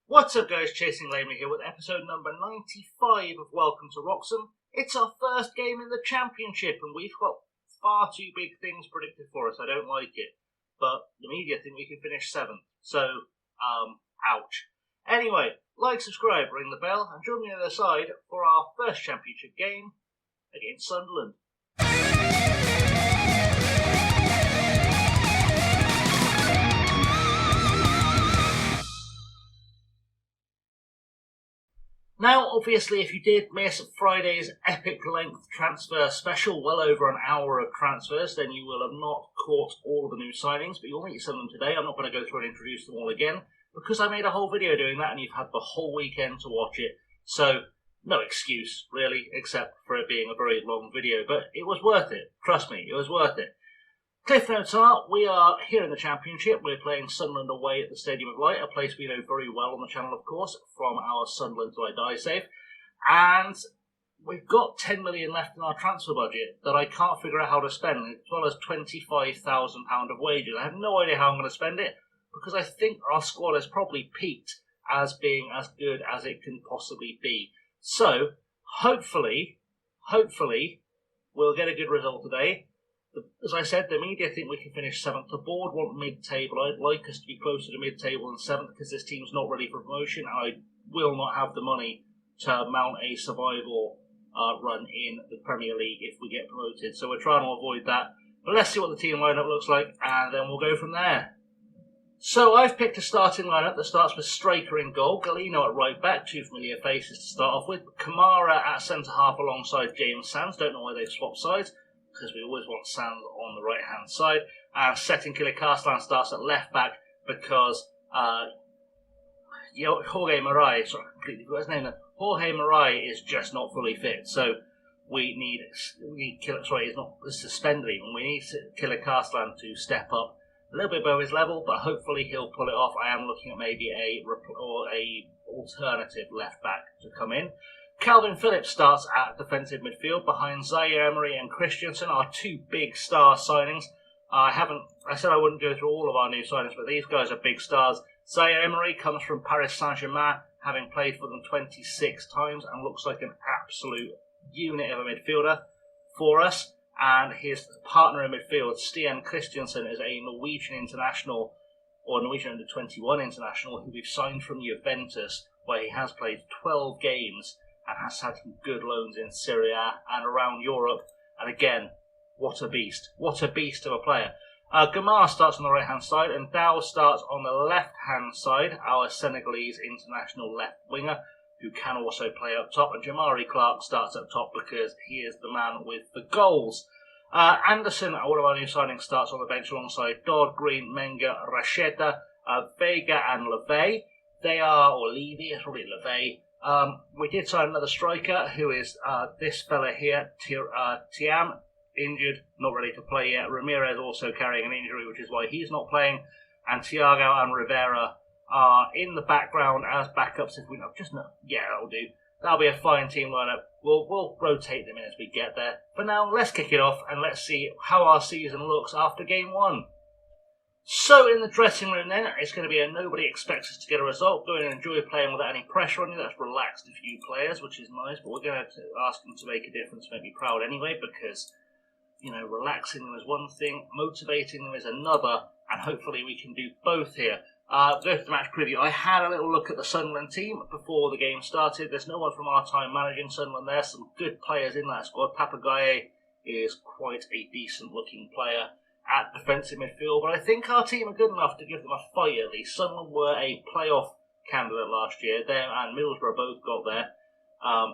What's up guys, Chasing Lamer here with episode number 95 of Welcome to Wroxham. It's our first game in the Championship and we've got far too big things predicted for us. I don't like it. But the media think we can finish 7th. So, ouch. Anyway, like, subscribe, ring the bell and join me on the other side for our first Championship game against Sunderland. Now, obviously, if you did miss Friday's epic length transfer special, well over an hour of transfers, then you will have not caught all of the new signings, but you'll meet some of them today. I'm not going to go through and introduce them all again, because I made a whole video doing that, and you've had the whole weekend to watch it. So, no excuse, really, except for it being a very long video, but it was worth it. Trust me, it was worth it. Cliff notes are, we are here in the Championship. We're playing Sunderland away at the Stadium of Light, a place we know very well on the channel, of course, from our Sunderland Til I Die save. And we've got 10 million left in our transfer budget that I can't figure out how to spend, as well as £25,000 of wages. I have no idea how I'm going to spend it, because I think our squad has probably peaked as being as good as it can possibly be. So, hopefully, we'll get a good result today. As I said, the media think we can finish 7th. The board want mid-table. I'd like us to be closer to mid-table than 7th because this team's not ready for promotion. And I will not have the money to mount a survival run in the Premier League if we get promoted. So we're trying to avoid that. But let's see what the team lineup looks like, and then we'll go from there. So I've picked a starting lineup that starts with Striker in goal, Galeno at right back, two familiar faces to start off with, Kamara at centre-half alongside James Sands. Don't know why they've swapped sides, because we always want Sands on the right-hand side. And Setting Killer Castellan starts at left-back because Jorge Marai, sorry, I completely forgot his name. Jorge Marai is just not fully fit, so we need Killer, sorry, he's not suspended even. We need Killer Castellan to step up a little bit above his level, but hopefully he'll pull it off. I am looking at maybe a alternative left-back to come in. Calvin Phillips starts at defensive midfield behind Zaire Emery and Christensen, our two big star signings. I said I wouldn't go through all of our new signings, but these guys are big stars. Zaire Emery comes from Paris Saint-Germain, having played for them 26 times and looks like an absolute unit of a midfielder for us. And his partner in midfield, Stian Christensen, is a Norwegian international, or Norwegian under-21 international, who we've signed from Juventus, where he has played 12 games and has had some good loans in Serie A and around Europe. And again, what a beast. What a beast of a player. Gamar starts on the right-hand side, and Dow starts on the left-hand side, our Senegalese international left winger, who can also play up top. And Jamari Clark starts up top because he is the man with the goals. Anderson, one of our new signings, starts on the bench alongside Dodd, Green, Menga, Rasheta, Vega and LeVay. They are, or Levy, it's probably LeVay. We did sign another striker, who is this fella here, Tiam, injured, not ready to play yet. Ramirez also carrying an injury, which is why he's not playing. And Thiago and Rivera are in the background as backups. If we know, that'll do. That'll be a fine team lineup. We'll rotate them in as we get there. For now, let's kick it off and let's see how our season looks after game 1. So in the dressing room then, it's going to be a nobody expects us to get a result. Go in and enjoy playing without any pressure on you. That's relaxed a few players, which is nice. But we're going to ask them to make a difference, make me proud anyway, because, relaxing them is one thing, motivating them is another, and hopefully we can do both here. Go to the match preview. I had a little look at the Sunderland team before the game started. There's no one from our time managing Sunderland there. Some good players in that squad. Papagaye is quite a decent looking player at defensive midfield, but I think our team are good enough to give them a fight at least. Sunderland were a playoff candidate last year. Them and Middlesbrough both got there.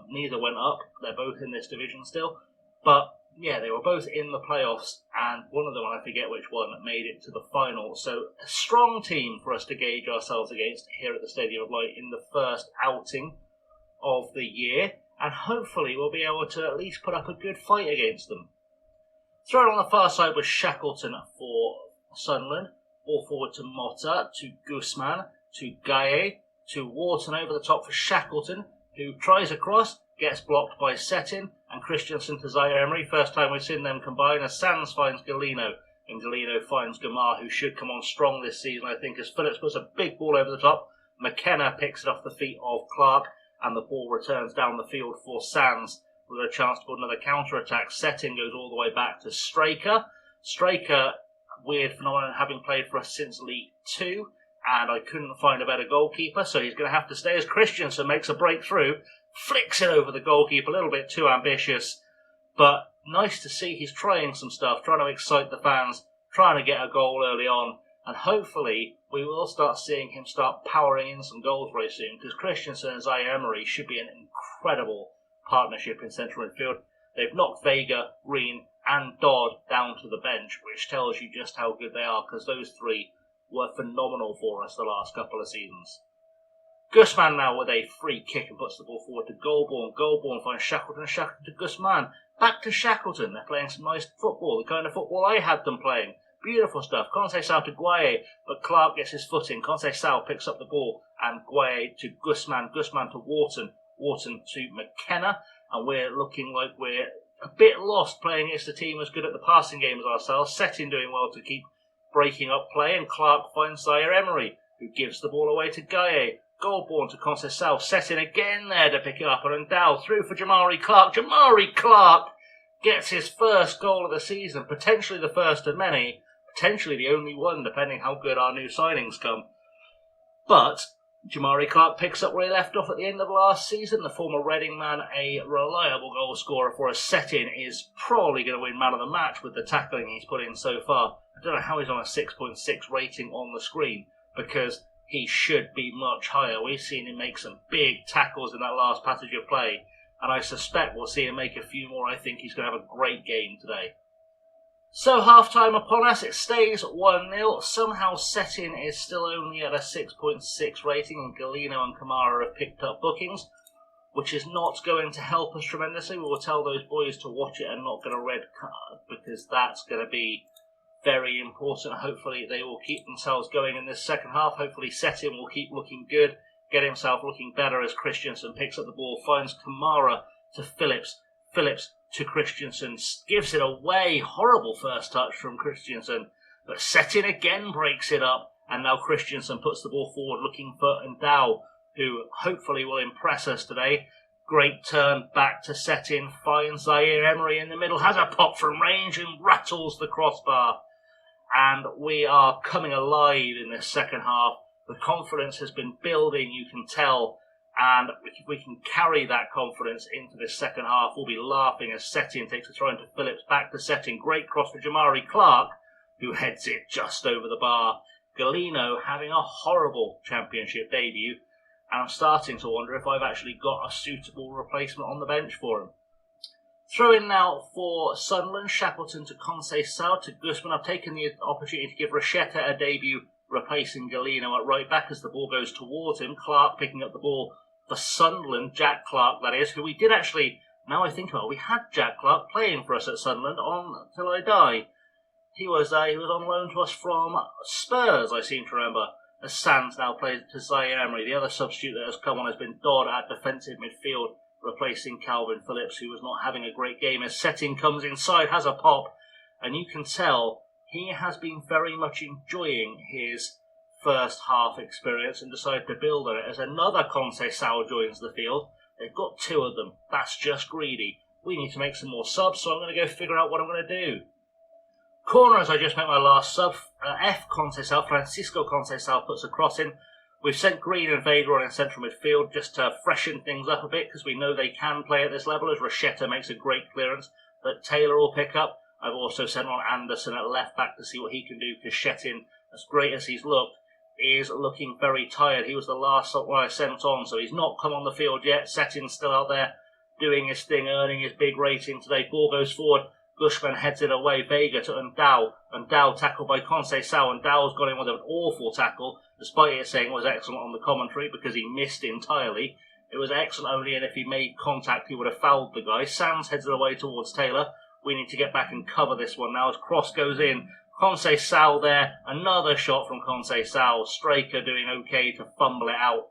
Neither went up. They're both in this division still. But yeah, they were both in the playoffs, and one of them, I forget which one, made it to the final. So a strong team for us to gauge ourselves against here at the Stadium of Light in the first outing of the year, and hopefully we'll be able to at least put up a good fight against them. Thrown on the far side was Shackleton for Sunderland. Ball forward to Motta, to Guzman, to Gaye, to Wharton over the top for Shackleton, who tries a cross, gets blocked by Settin, and Christensen to Zaire Emery. First time we've seen them combine, as Sands finds Galeno, and Galeno finds Gamar, who should come on strong this season, I think, as Phillips puts a big ball over the top. McKenna picks it off the feet of Clark, and the ball returns down the field for Sands with a chance to put another counter-attack. Setting goes all the way back to Straker. Straker, weird phenomenon, having played for us since League 2, and I couldn't find a better goalkeeper, so he's going to have to stay as Christensen makes a breakthrough, flicks it over the goalkeeper, a little bit too ambitious, but nice to see he's trying some stuff, trying to excite the fans, trying to get a goal early on, and hopefully we will start seeing him start powering in some goals very soon, because Christensen and Zaire Emery should be an incredible partnership in central midfield. They've knocked Vega, Green and Dodd down to the bench, which tells you just how good they are, because those three were phenomenal for us the last couple of seasons. Guzman now with a free kick and puts the ball forward to Goulbourne. Goulbourne finds Shackleton, Shackleton to Guzman. Back to Shackleton. They're playing some nice football, the kind of football I had them playing. Beautiful stuff. Conceição to Guaye, but Clark gets his foot in. Conceição picks up the ball, and Guaye to Guzman. Guzman to Wharton. Wharton to McKenna, and we're looking like we're a bit lost playing against a team as good at the passing game as ourselves. Setting doing well to keep breaking up play, and Clark finds Zaire Emery, who gives the ball away to Guaye. Goulbourne to Conceição, Setting again there to pick it up, and Dow through for Jamari Clark. Jamari Clark gets his first goal of the season, potentially the first of many, potentially the only one, depending how good our new signings come. But Jamari Clark picks up where he left off at the end of last season. The former Reading man, a reliable goal scorer for a Setting, is probably going to win man of the match with the tackling he's put in so far. I don't know how he's on a 6.6 rating on the screen, because he should be much higher. We've seen him make some big tackles in that last passage of play, and I suspect we'll see him make a few more. I think he's going to have a great game today. So half-time upon us, it stays 1-0. Somehow Setting is still only at a 6.6 rating, and Galeno and Kamara have picked up bookings, which is not going to help us tremendously. We will tell those boys to watch it and not get a red card, because that's going to be very important. Hopefully they will keep themselves going in this second half. Hopefully Setting will keep looking good, get himself looking better as Christensen picks up the ball, finds Kamara to Phillips. Phillips to Christensen, gives it away. Horrible first touch from Christensen, but Setting again breaks it up, and now Christensen puts the ball forward looking for Dow, who hopefully will impress us today. Great turn back to Setting, finds Zaire Emery in the middle, has a pop from range and rattles the crossbar. And we are coming alive in this second half. The confidence has been building, you can tell, and if we can carry that confidence into this second half, we'll be laughing as Setting takes a throw into Phillips, back to Setting, great cross for Jamari Clark, who heads it just over the bar. Galeno having a horrible championship debut, and I'm starting to wonder if I've actually got a suitable replacement on the bench for him. Throw in now for Sunderland, Shackleton to Conceição to Guzman. I've taken the opportunity to give Rochetta a debut, replacing Galeno at right back as the ball goes towards him. Clark picking up the ball for Sunderland, Jack Clark that is, who we did actually, now I think about it, we had Jack Clark playing for us at Sunderland on Till I Die. He was on loan to us from Spurs, I seem to remember, as Sands now plays to Zaire Emery. The other substitute that has come on has been Dodd at defensive midfield, replacing Calvin Phillips, who was not having a great game. As Setting comes inside, has a pop, and you can tell he has been very much enjoying his first half experience and decided to build on it as another Conceição joins the field. They've got two of them. That's just greedy. We need to make some more subs, so I'm going to go figure out what I'm going to do. Corners, I just made my last sub. F. Conceição, Francisco Conceição puts a cross in. We've sent Green and Vega on in central midfield just to freshen things up a bit, because we know they can play at this level, as Rochetta makes a great clearance that Taylor will pick up. I've also sent on Anderson at left back to see what he can do, because Shettin, as great as he's looked, is looking very tired. He was the last one I sent on, so he's not come on the field yet. Settin's still out there doing his thing, earning his big rating today. Ball goes forward. Guzman heads it away. Vega to Dow. Dow tackled by Conceição. Dow's got in with an awful tackle, despite it saying it was excellent on the commentary, because he missed entirely. It was excellent only, and if he made contact, he would have fouled the guy. Sands heads it away towards Taylor. We need to get back and cover this one now as cross goes in. Conceição there. Another shot from Conceição. Straker doing okay to fumble it out.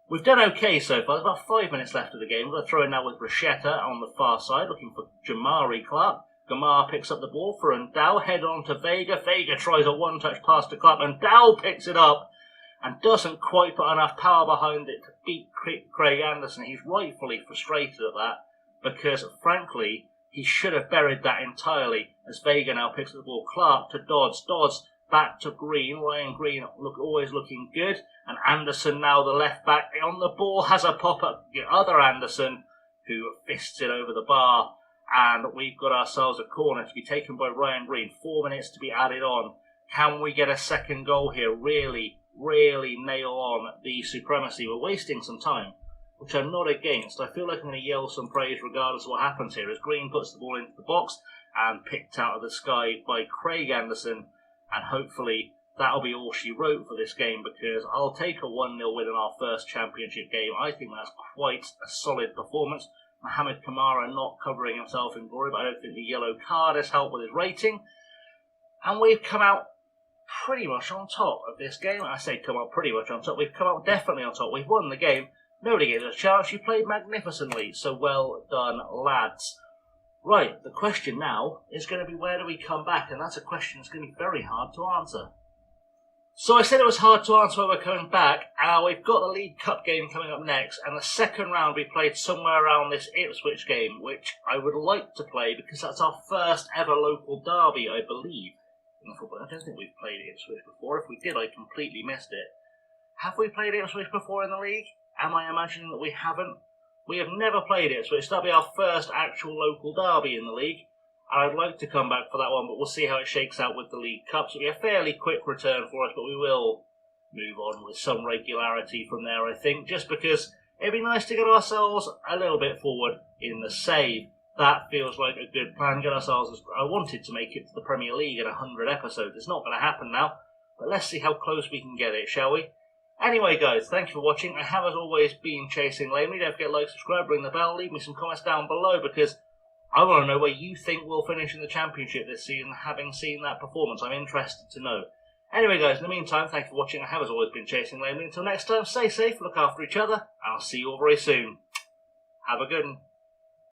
We've done okay so far. There's about 5 minutes left of the game. We're going to throw in now with Rochetta on the far side, looking for Jamari Clark. Gamar picks up the ball for Dow. Head on to Vega. Vega tries a one-touch pass to Clark, and Dow picks it up and doesn't quite put enough power behind it to beat Craig Anderson. He's rightfully frustrated at that because, frankly, he should have buried that entirely as Vega now picks up the ball. Clark to Dodds. Dodds back to Green. Ryan Green always looking good. And Anderson now the left back on the ball has a pop at the other Anderson who fists it over the bar. And we've got ourselves a corner to be taken by Ryan Green. 4 minutes to be added on. Can we get a second goal here? Really nail on the supremacy. We're wasting some time, which I'm not against. I feel like I'm going to yell some praise regardless of what happens here as Green puts the ball into the box and picked out of the sky by Craig Anderson. And hopefully that'll be all she wrote for this game, because I'll take a 1-0 win in our first championship game. I think that's quite a solid performance. Mohamed Kamara not covering himself in glory, but I don't think the yellow card has helped with his rating. And we've come out pretty much on top of this game. I say come out pretty much on top. We've come out definitely on top. We've won the game. Nobody gave us a chance. You played magnificently. So well done, lads. Right, the question now is going to be where do we come back? And that's a question that's going to be very hard to answer. So I said it was hard to answer where we're coming back. We've got the League Cup game coming up next, and the second round we played somewhere around this Ipswich game, which I would like to play because that's our first ever local derby, I believe. I don't think we've played Ipswich before. If we did, I completely missed it. Have we played Ipswich before in the league? Am I imagining that we haven't? We have never played Ipswich. That'll be our first actual local derby in the league. I'd like to come back for that one, but we'll see how it shakes out with the League Cup. So it'll be a fairly quick return for us, but we will move on with some regularity from there, I think, just because it'd be nice to get ourselves a little bit forward in the save. That feels like a good plan. Get ourselves. I wanted to make it to the Premier League in 100 episodes. It's not going to happen now, but let's see how close we can get it, shall we? Anyway, guys, thank you for watching. I have, as always, been Chasing Lamely. Don't forget to like, subscribe, ring the bell, leave me some comments down below because I want to know where you think we'll finish in the Championship this season, having seen that performance. I'm interested to know. Anyway, guys, in the meantime, thank you for watching. I have, as always, been Chasing Lamely. Until next time, stay safe, look after each other, and I'll see you all very soon. Have a good one.